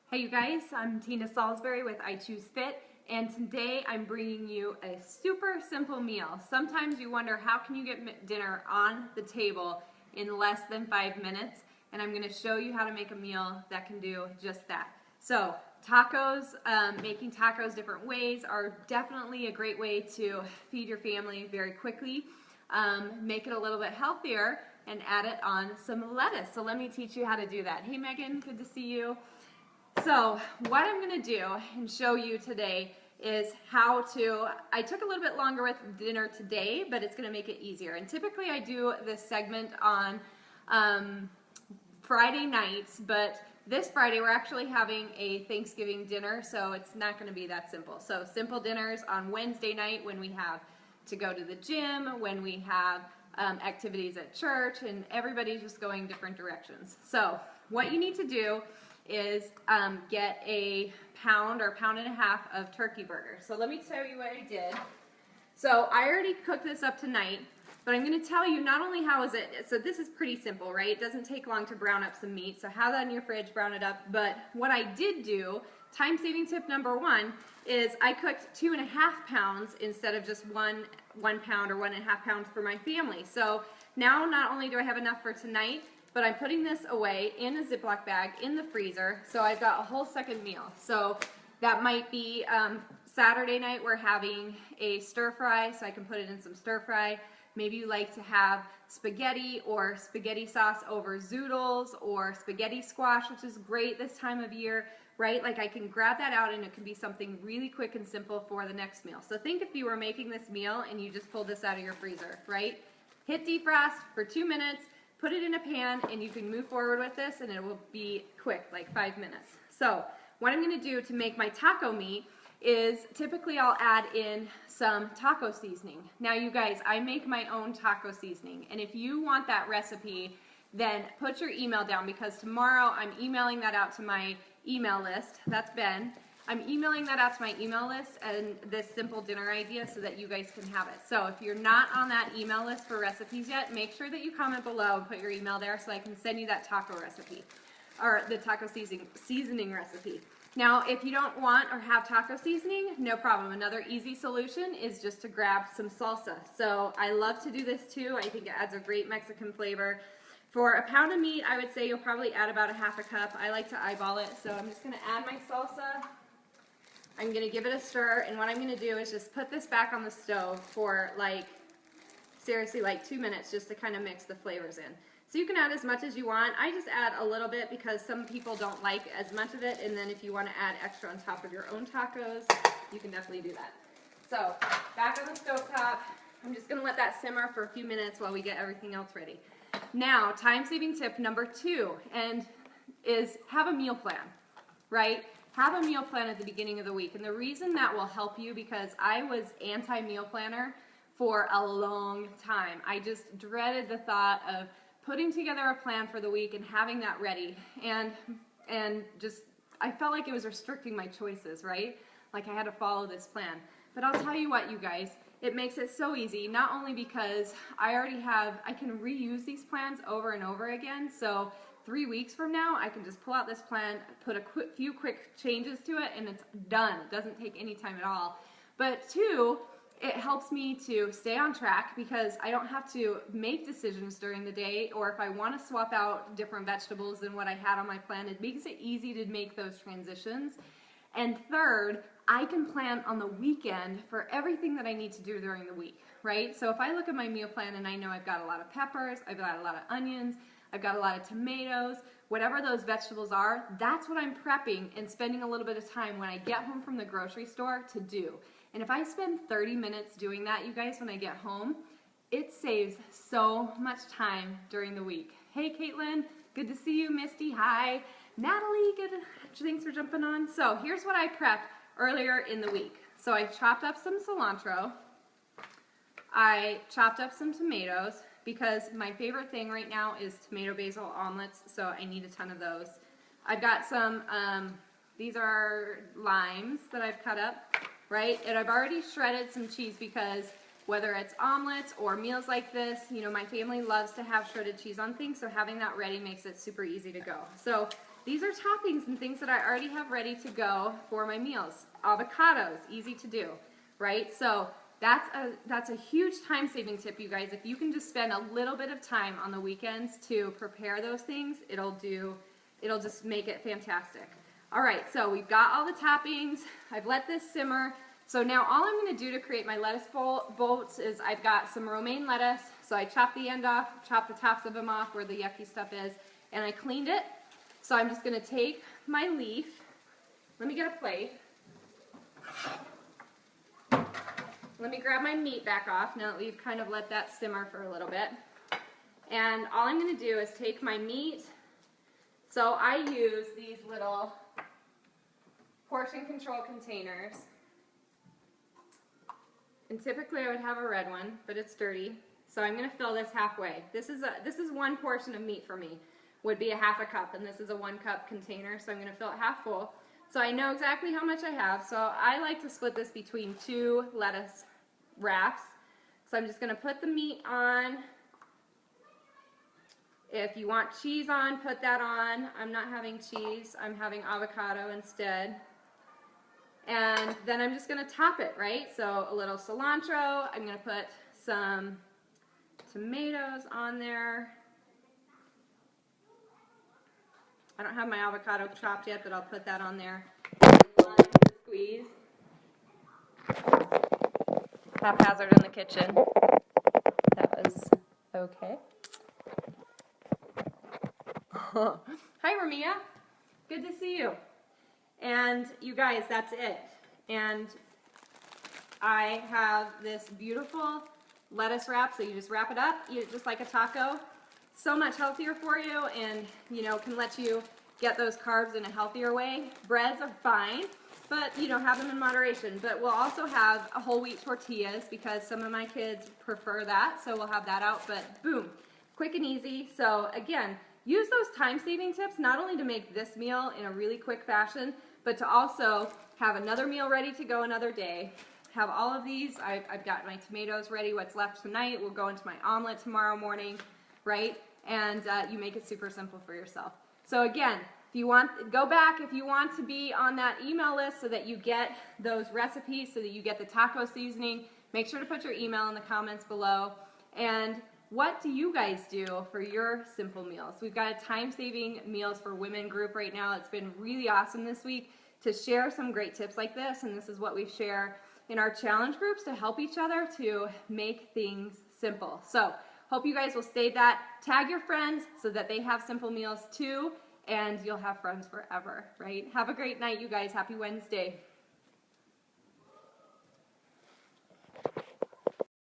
Hey you guys, I'm Tina Salisbury with I Choose Fit, and today I'm bringing you a super simple meal. Sometimes you wonder how can you get dinner on the table in less than 5 minutes, and I'm going to show you how to make a meal that can do just that. So tacos, making tacos different ways are definitely a great way to feed your family very quickly. Make it a little bit healthier and add it on some lettuce. So let me teach you how to do that. Hey Megan, good to see you. So what I'm going to do and show you today is how to, I took a little bit longer with dinner today, but it's going to make it easier. And typically I do this segment on Friday nights, but this Friday we're actually having a Thanksgiving dinner, so it's not going to be that simple. So simple dinners on Wednesday night when we have to go to the gym, when we have activities at church, and everybody's just going different directions. So what you need to do is get a pound or pound and a half of turkey burgers. So let me tell you what I did. So I already cooked this up tonight, but I'm going to tell you not only how is it, so this is pretty simple, right? It doesn't take long to brown up some meat, so have that in your fridge, brown it up. But what I did do, time-saving tip number one, is I cooked 2.5 pounds instead of just one pound or 1.5 pounds for my family. So now not only do I have enough for tonight, but I'm putting this away in a Ziploc bag in the freezer, so I've got a whole second meal. So that might be Saturday night we're having a stir fry, so I can put it in some stir fry. Maybe you like to have spaghetti or spaghetti sauce over zoodles or spaghetti squash, which is great this time of year, right? Like I can grab that out and it can be something really quick and simple for the next meal. So think if you were making this meal and you just pulled this out of your freezer, right? Hit defrost for 2 minutes, put it in a pan, and you can move forward with this and it will be quick, like 5 minutes. So what I'm going to do to make my taco meat is typically I'll add in some taco seasoning. Now you guys, I make my own taco seasoning, and if you want that recipe, then put your email down, because tomorrow I'm emailing that out to my email list. That's Ben. I'm emailing that out to my email list and this simple dinner idea so that you guys can have it. So if you're not on that email list for recipes yet, make sure that you comment below and put your email there so I can send you that taco recipe, or the taco seasoning recipe. Now, if you don't want or have taco seasoning, no problem. Another easy solution is just to grab some salsa. So I love to do this too. I think it adds a great Mexican flavor. For a pound of meat, I would say you'll probably add about 1/2 cup. I like to eyeball it, so I'm just going to add my salsa. I'm going to give it a stir, and what I'm going to do is just put this back on the stove for seriously 2 minutes just to kind of mix the flavors in. So you can add as much as you want. I just add a little bit because some people don't like as much of it, and then if you want to add extra on top of your own tacos, you can definitely do that. So back on the stove top, I'm just going to let that simmer for a few minutes while we get everything else ready. Now, time-saving tip number 2 is have a meal plan, right? Have a meal plan at the beginning of the week. And the reason that will help you, because I was anti-meal planner for a long time. I just dreaded the thought of putting together a plan for the week and having that ready. And just, I felt like it was restricting my choices, right? Like I had to follow this plan. But I'll tell you what, you guys, it makes it so easy, not only because I can reuse these plans over and over again. So 3 weeks from now, I can just pull out this plan, put a few quick changes to it, and it's done. It doesn't take any time at all. But 2, it helps me to stay on track because I don't have to make decisions during the day, or if I want to swap out different vegetables than what I had on my plan, it makes it easy to make those transitions. And 3rd, I can plan on the weekend for everything that I need to do during the week, right? So if I look at my meal plan and I know I've got a lot of peppers, I've got a lot of onions, I've got a lot of tomatoes, whatever those vegetables are, that's what I'm prepping and spending a little bit of time when I get home from the grocery store to do. And if I spend 30 minutes doing that, you guys, when I get home, it saves so much time during the week. Hey, Caitlin, good to see you. Misty, hi. Natalie, good. Thanks for jumping on. So here's what I prepped earlier in the week. So I chopped up some cilantro. I chopped up some tomatoes, because my favorite thing right now is tomato basil omelets, so I need a ton of those. I've got some, these are limes that I've cut up, right? And I've already shredded some cheese because whether it's omelets or meals like this, you know, my family loves to have shredded cheese on things, so having that ready makes it super easy to go. So these are toppings and things that I already have ready to go for my meals. Avocados, easy to do, right? So that's a huge time-saving tip, you guys. If you can just spend a little bit of time on the weekends to prepare those things, it'll just make it fantastic. All right, so we've got all the toppings. I've let this simmer. So now all I'm going to do to create my lettuce bolts is I've got some romaine lettuce. So I chopped the end off, chopped the tops of them off where the yucky stuff is, and I cleaned it. So I'm just going to take my leaf. Let me get a plate. Let me grab my meat back off now that we've kind of let that simmer for a little bit. And all I'm going to do is take my meat. So I use these little portion control containers. And typically I would have a red one, but it's dirty. So I'm going to fill this halfway. This is one portion of meat for me. Would be a half a cup, and this is a 1 cup container, so I'm going to fill it half full. So I know exactly how much I have, so I like to split this between 2 lettuce wraps. So I'm just going to put the meat on. If you want cheese on, put that on. I'm not having cheese, I'm having avocado instead. And then I'm just going to top it, right? So a little cilantro, I'm going to put some tomatoes on there. I don't have my avocado chopped yet, but I'll put that on there. Lime to squeeze. Haphazard in the kitchen. That was okay. Hi, Ramia. Good to see you. And you guys, that's it. And I have this beautiful lettuce wrap, so you just wrap it up, eat it just like a taco. So much healthier for you, and can let you get those carbs in a healthier way. Breads are fine, but have them in moderation. But we'll also have a whole wheat tortillas because some of my kids prefer that, so we'll have that out. But boom, quick and easy. So again, use those time-saving tips not only to make this meal in a really quick fashion, but to also have another meal ready to go another day. Have all of these. I've got my tomatoes ready. What's left tonight will go into my omelet tomorrow morning, right? And you make it super simple for yourself. So again, if you want, go back if you want to be on that email list so that you get those recipes, so that you get the taco seasoning. Make sure to put your email in the comments below. And what do you guys do for your simple meals? We've got a time-saving meals for women group right now. It's been really awesome this week to share some great tips like this, and this is what we share in our challenge groups to help each other to make things simple. So hope you guys will save that. Tag your friends so that they have simple meals too, and you'll have friends forever, right? Have a great night, you guys. Happy Wednesday.